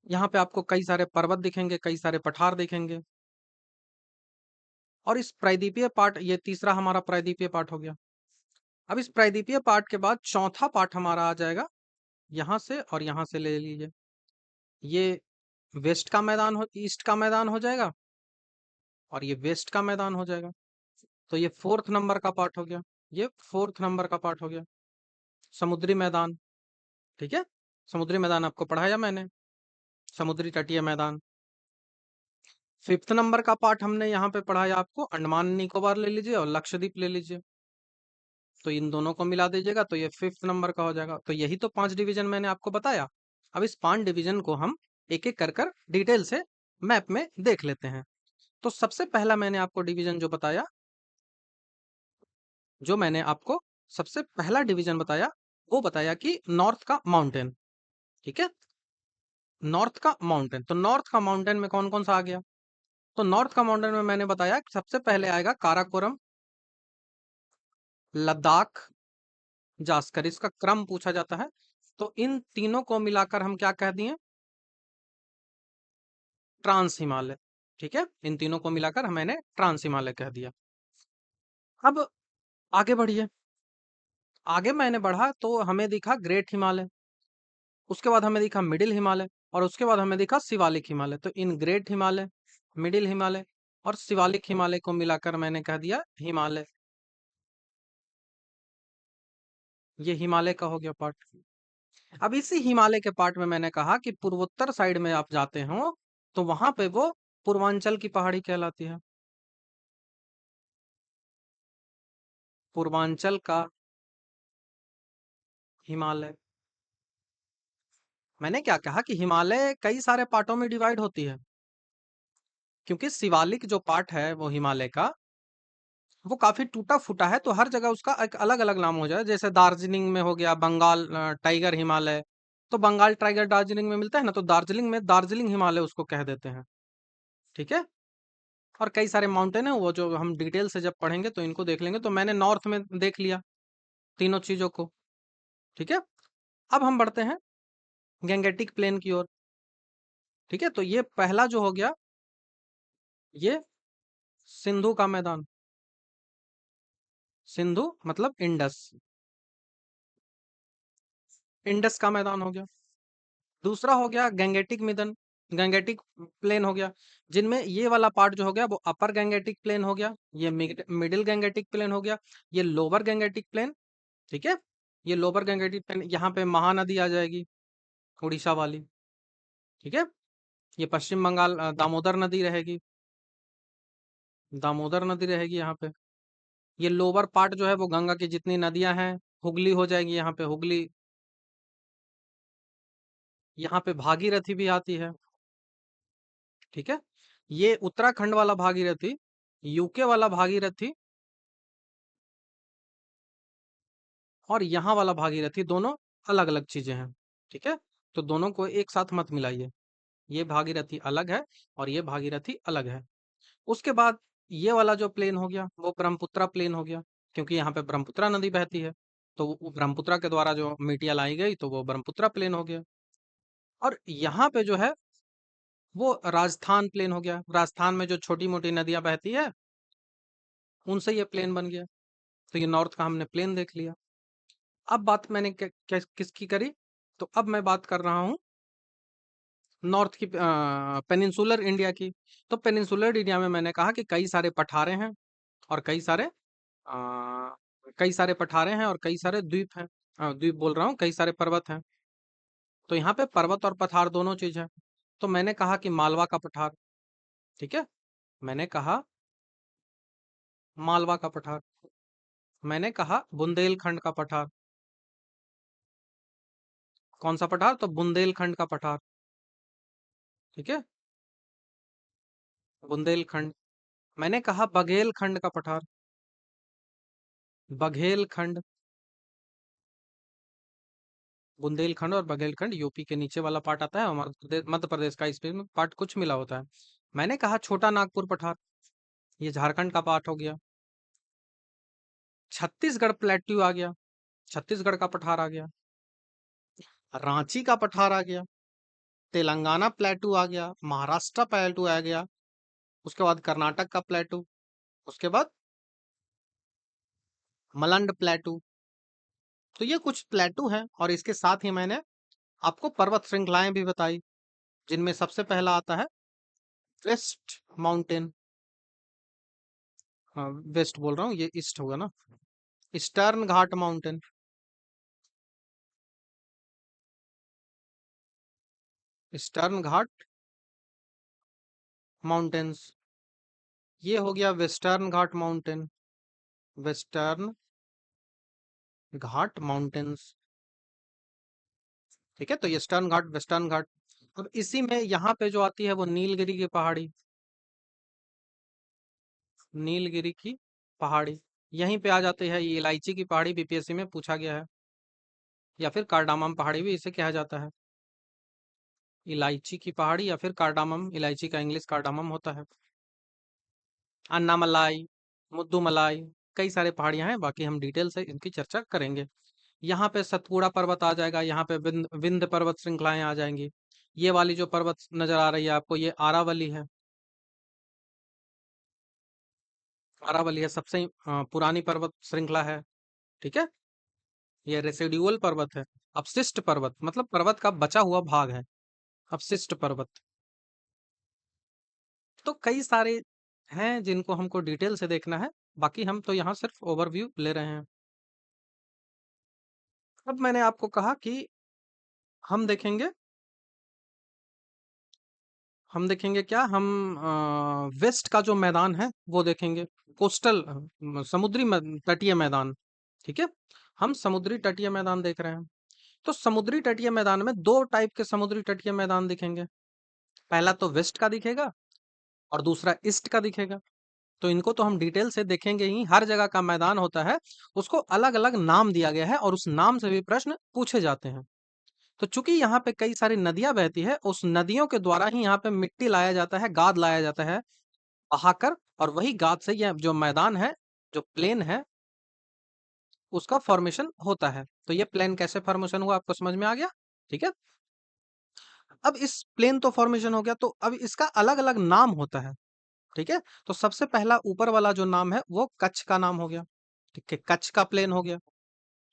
यहाँ पे आपको कई सारे पर्वत दिखेंगे, कई सारे पठार दिखेंगे। और इस प्रायद्वीपीय पार्ट, ये तीसरा हमारा प्रायद्वीपीय पार्ट हो गया। अब इस प्रायद्वीपीय पार्ट के बाद चौथा पार्ट हमारा आ जाएगा यहाँ से, और यहाँ से ले लीजिए, ये वेस्ट का मैदान हो, ईस्ट का मैदान हो जाएगा, और ये वेस्ट का मैदान हो जाएगा। तो ये फोर्थ नंबर का पार्ट हो गया, ये फोर्थ नंबर का पार्ट हो गया, समुद्री मैदान। ठीक है, समुद्री मैदान आपको पढ़ाया मैंने, समुद्री तटीय मैदान। फिफ्थ नंबर का पार्ट हमने यहाँ पे पढ़ाया आपको, अंडमान निकोबार ले लीजिए और लक्षद्वीप ले लीजिए, तो इन दोनों को मिला दीजिएगा, तो ये फिफ्थ नंबर का हो जाएगा। तो यही तो 5 डिवीजन मैंने आपको बताया। अब इस 5 डिवीजन को हम एक एक कर कर डिटेल से मैप में देख लेते हैं। तो सबसे पहला मैंने आपको डिवीजन जो बताया, जो मैंने आपको सबसे पहला डिवीजन बताया, वो बताया कि नॉर्थ का माउंटेन। ठीक है, नॉर्थ का माउंटेन। तो नॉर्थ का माउंटेन में कौन कौन सा आ गया, तो नॉर्थ का माउंटेन में मैंने बताया कि सबसे पहले आएगा काराकोरम, लद्दाख, जास्कर, इसका क्रम पूछा जाता है। तो इन तीनों को मिलाकर हम क्या कह दिए, ट्रांस हिमालय। ठीक है, इन तीनों को मिलाकर मैंने ट्रांस हिमालय कह दिया। अब आगे बढ़िए, आगे मैंने बढ़ा तो हमें दिखा ग्रेट हिमालय, उसके बाद हमें दिखा मिडिल हिमालय, और उसके बाद हमें दिखा शिवालिक हिमालय। तो in great Himalaya, middle Himalaya और शिवालिक हिमालय को मिलाकर मैंने कह दिया हिमालय। ये हिमालय का हो गया पार्ट। अब इसी हिमालय के पार्ट में मैंने कहा कि पूर्वोत्तर साइड में आप जाते हो तो वहां पे वो पूर्वांचल की पहाड़ी कहलाती है, पूर्वांचल का हिमालय। मैंने क्या कहा कि हिमालय कई सारे पार्टों में डिवाइड होती है, क्योंकि शिवालिक जो पार्ट है वो हिमालय का, वो काफी टूटा फूटा है, तो हर जगह उसका एक अलग अलग नाम हो जाए। जैसे दार्जिलिंग में हो गया बंगाल टाइगर हिमालय, तो बंगाल टाइगर दार्जिलिंग में मिलता है ना, तो दार्जिलिंग में दार्जिलिंग हिमालय उसको कह देते हैं। ठीक है, और कई सारे माउंटेन है वो जो हम डिटेल से जब पढ़ेंगे तो इनको देख लेंगे। तो मैंने नॉर्थ में देख लिया तीनों चीजों को। ठीक है, अब हम बढ़ते हैं गैंगेटिक प्लेन की ओर। ठीक है, तो ये पहला जो हो गया, ये सिंधु का मैदान, सिंधु मतलब इंडस, इंडस का मैदान हो गया। दूसरा हो गया गैंगेटिक मिदन, गैंगेटिक प्लेन हो गया, जिनमें ये वाला पार्ट जो हो गया वो अपर गैंगेटिक प्लेन हो गया, ये मिडिल गैंगेटिक प्लेन हो गया, ये लोअर गैंगेटिक प्लेन। ठीक है, ये लोअर गैंगेटिक प्लेन, यहाँ पे महानदी आ जाएगी उड़ीसा वाली। ठीक है, ये पश्चिम बंगाल दामोदर नदी रहेगी, दामोदर नदी रहेगी यहाँ पे। ये लोअर पार्ट जो है वो गंगा की जितनी नदियां हैं, हुगली हो जाएगी यहाँ पे, हुगली। यहाँ पे भागीरथी भी आती है, ठीक है। ये उत्तराखंड वाला भागीरथी, यूके वाला भागीरथी और यहाँ वाला भागीरथी दोनों अलग अलग चीजें हैं, ठीक है। तो दोनों को एक साथ मत मिलाइए, ये भागीरथी अलग है और ये भागीरथी अलग है। उसके बाद ये वाला जो प्लेन हो गया वो ब्रह्मपुत्रा प्लेन हो गया, क्योंकि यहाँ पे ब्रह्मपुत्रा नदी बहती है, तो वो ब्रह्मपुत्रा के द्वारा जो मिट्टियाँ लाई गई तो वो ब्रह्मपुत्रा प्लेन हो गया। और यहाँ पे जो है वो राजस्थान प्लेन हो गया, राजस्थान में जो छोटी मोटी नदियां बहती है उनसे ये प्लेन बन गया। तो ये नॉर्थ का हमने प्लेन देख लिया। अब बात मैंने किसकी करी, तो अब मैं बात कर रहा हूँ नॉर्थ की, पेनिनसुलर इंडिया की। तो पेनिनसुलर इंडिया में मैंने कहा कि कई सारे पठारे हैं और कई सारे पठारे हैं और कई सारे द्वीप हैं, द्वीप बोल रहा हूँ, कई सारे पर्वत हैं। तो यहाँ पे पर्वत और पठार दोनों चीज है। तो मैंने कहा कि मालवा का पठार, ठीक है, मैंने कहा मालवा का पठार, मैंने कहा बुंदेलखंड का पठार। कौन सा पठार, तो बुंदेलखंड का पठार, ठीक है, बुंदेलखंड। मैंने कहा बघेलखंड का पठार, बघेलखंड। बुंदेलखंड और बघेलखंड यूपी के नीचे वाला पार्ट आता है, और मध्य प्रदेश का इसमें पार्ट कुछ मिला होता है। मैंने कहा छोटा नागपुर पठार, ये झारखंड का पार्ट हो गया। छत्तीसगढ़ प्लेट्यू आ गया, छत्तीसगढ़ का पठार आ गया। रांची का पठार आ गया, तेलंगाना प्लेटू आ गया, महाराष्ट्र प्लेटू आ गया, उसके बाद कर्नाटक का प्लेटू, उसके बाद मलंड प्लेटू। तो ये कुछ प्लेटू हैं, और इसके साथ ही मैंने आपको पर्वत श्रृंखलाएं भी बताई, जिनमें सबसे पहला आता है वेस्ट माउंटेन, हाँ वेस्ट बोल रहा हूँ, ये ईस्ट होगा ना, ईस्टर्न घाट माउंटेन, ईस्टर्न घाट माउंटेन्स। ये हो गया वेस्टर्न घाट माउंटेन, वेस्टर्न घाट माउंटेन्स, ठीक है। तो ईस्टर्न घाट, वेस्टर्न घाट। अब इसी में यहाँ पे जो आती है वो नीलगिरी की पहाड़ी, नीलगिरी की पहाड़ी, यहीं पे आ जाती है। ये इलायची की पहाड़ी बीपीएससी में पूछा गया है, या फिर कार्डामम पहाड़ी भी इसे कहा जाता है। इलायची की पहाड़ी या फिर कार्डामम, इलायची का इंग्लिश कार्डामम होता है। अन्नामलाई, मुद्दुमलाई, कई सारे पहाड़ियां हैं, बाकी हम डिटेल से इनकी चर्चा करेंगे। यहाँ पे सतपुड़ा पर्वत आ जाएगा, यहाँ पे विंध्य पर्वत श्रृंखलाएं आ जाएंगी। ये वाली जो पर्वत नजर आ रही है आपको, ये आरावली है, आरावली है, सबसे पुरानी पर्वत श्रृंखला है, ठीक है। ये रेसिडुअल पर्वत है, अपशिष्ट पर्वत मतलब पर्वत का बचा हुआ भाग है, अपशिष्ट पर्वत। तो कई सारे हैं जिनको हमको डिटेल से देखना है, बाकी हम तो यहाँ सिर्फ ओवरव्यू ले रहे हैं। अब मैंने आपको कहा कि हम देखेंगे, हम देखेंगे क्या, हम वेस्ट का जो मैदान है वो देखेंगे, कोस्टल, समुद्री तटीय मैदान, ठीक है। हम समुद्री तटीय मैदान देख रहे हैं। तो समुद्री तटीय मैदान में दो टाइप के समुद्री तटीय मैदान दिखेंगे, पहला तो वेस्ट का दिखेगा और दूसरा ईस्ट का दिखेगा। तो इनको तो हम डिटेल से देखेंगे ही, हर जगह का मैदान होता है उसको अलग अलग नाम दिया गया है और उस नाम से भी प्रश्न पूछे जाते हैं। तो चूंकि यहाँ पे कई सारी नदियां बहती है, उस नदियों के द्वारा ही यहाँ पे मिट्टी लाया जाता है, गाद लाया जाता है बहाकर, और वही गाद से यह जो मैदान है, जो प्लेन है, उसका फॉर्मेशन होता है। तो ये प्लेन कैसे फॉर्मेशन हुआ आपको समझ में आ गया, ठीक है। अब इस प्लेन तो फॉर्मेशन हो गया, तो अब इसका अलग अलग नाम होता है, ठीक है। तो सबसे पहला ऊपर वाला जो नाम है वो कच्छ का नाम हो गया, ठीक है, कच्छ का प्लेन हो गया।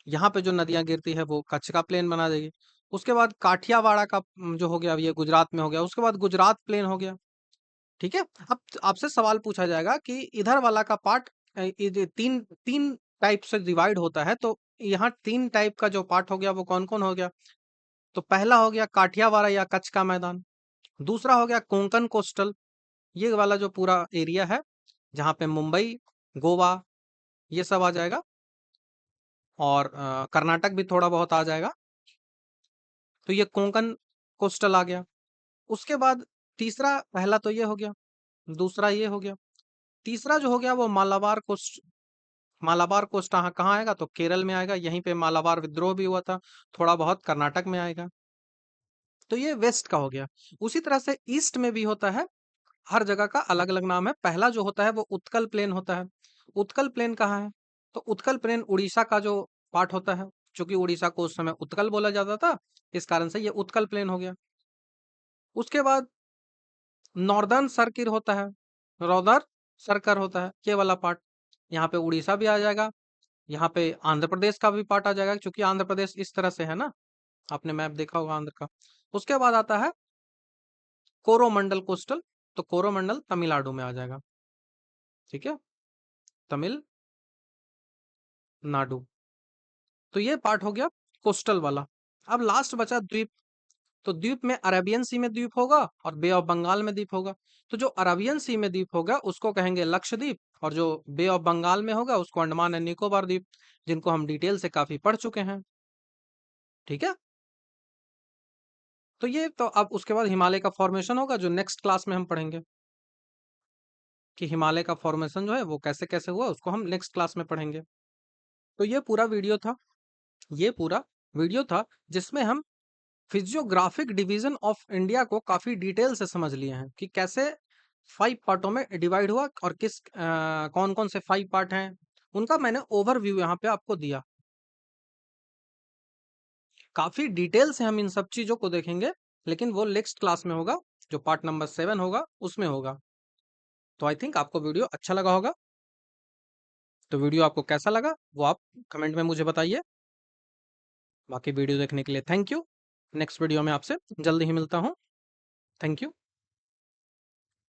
यहाँ पे जो नदियां गिरती है वो कच्छ का प्लेन बना देगी। उसके बाद काठियावाड़ा का जो हो गया, ये गुजरात में हो गया, उसके बाद गुजरात प्लेन हो गया, ठीक है। अब आपसे सवाल पूछा जाएगा कि इधर वाला का पार्ट तीन तीन टाइप से डिवाइड होता है, तो यहाँ तीन टाइप का जो पार्ट हो गया वो कौन कौन हो गया। तो पहला हो गया काठियावाड़ा या कच्छ का मैदान, दूसरा हो गया कोंकण कोस्टल, ये वाला जो पूरा एरिया है जहाँ पे मुंबई, गोवा, ये सब आ जाएगा, और कर्नाटक भी थोड़ा बहुत आ जाएगा। तो ये कोंकण कोस्टल आ गया। उसके बाद तीसरा, पहला तो ये हो गया, दूसरा ये हो गया, तीसरा जो हो गया वो मालाबार कोस्ट। मालाबार कोस्ट कहाँ कहाँ आएगा? तो केरल में आएगा, यहीं पे मालाबार विद्रोह भी हुआ था, थोड़ा बहुत कर्नाटक में आएगा। तो ये वेस्ट का हो गया। उसी तरह से ईस्ट में भी होता है, हर जगह का अलग अलग नाम है। पहला जो होता है वो उत्कल प्लेन होता है। उत्कल प्लेन कहाँ है? तो उत्कल प्लेन उड़ीसा का जो पार्ट होता है, क्योंकि उड़ीसा को उस समय उत्कल बोला जाता था, इस कारण से ये उत्कल प्लेन हो गया। उसके बाद नॉर्दर्न सर्किल होता है, नॉर्दर्न सर्कल होता है, ये वाला पार्ट। यहाँ पे उड़ीसा भी आ जाएगा, यहाँ पे आंध्र प्रदेश का भी पार्ट आ जाएगा, क्योंकि आंध्र प्रदेश इस तरह से है ना, आपने मैप देखा होगा आंध्र का। उसके बाद आता है कोरोमंडल कोस्टल, तो कोरोमंडल तमिलनाडु में आ जाएगा, ठीक है, तमिलनाडु। तो ये पार्ट हो गया कोस्टल वाला। अब लास्ट बचा द्वीप। तो द्वीप में अरेबियन सी में द्वीप होगा और बे ऑफ बंगाल में द्वीप होगा। तो जो अरेबियन सी में द्वीप होगा उसको कहेंगे लक्षद्वीप, और जो बे ऑफ बंगाल में होगा उसको अंडमान एंड निकोबार द्वीप, जिनको हम डिटेल से काफी पढ़ चुके हैं, ठीक है। तो ये तो अब उसके बाद हिमालय का फॉर्मेशन होगा, जो नेक्स्ट क्लास में हम पढ़ेंगे कि हिमालय का फॉर्मेशन जो है वो कैसे कैसे हुआ, उसको हम नेक्स्ट क्लास में पढ़ेंगे। तो ये पूरा वीडियो था, ये पूरा वीडियो था जिसमें हम फिजियोग्राफिक डिवीजन ऑफ इंडिया को काफी डिटेल से समझ लिए हैं कि कैसे 5 पार्टों में डिवाइड हुआ, और किस कौन कौन से 5 पार्ट हैं, उनका मैंने ओवरव्यू यहाँ पे आपको दिया। काफी डिटेल से हम इन सब चीजों को देखेंगे, लेकिन वो नेक्स्ट क्लास में होगा, जो पार्ट नंबर 7 होगा उसमें होगा। तो आई थिंक आपको वीडियो अच्छा लगा होगा। तो वीडियो आपको कैसा लगा वो आप कमेंट में मुझे बताइए। बाकी वीडियो देखने के लिए थैंक यू। नेक्स्ट वीडियो में आपसे जल्दी ही मिलता हूँ। Thank you.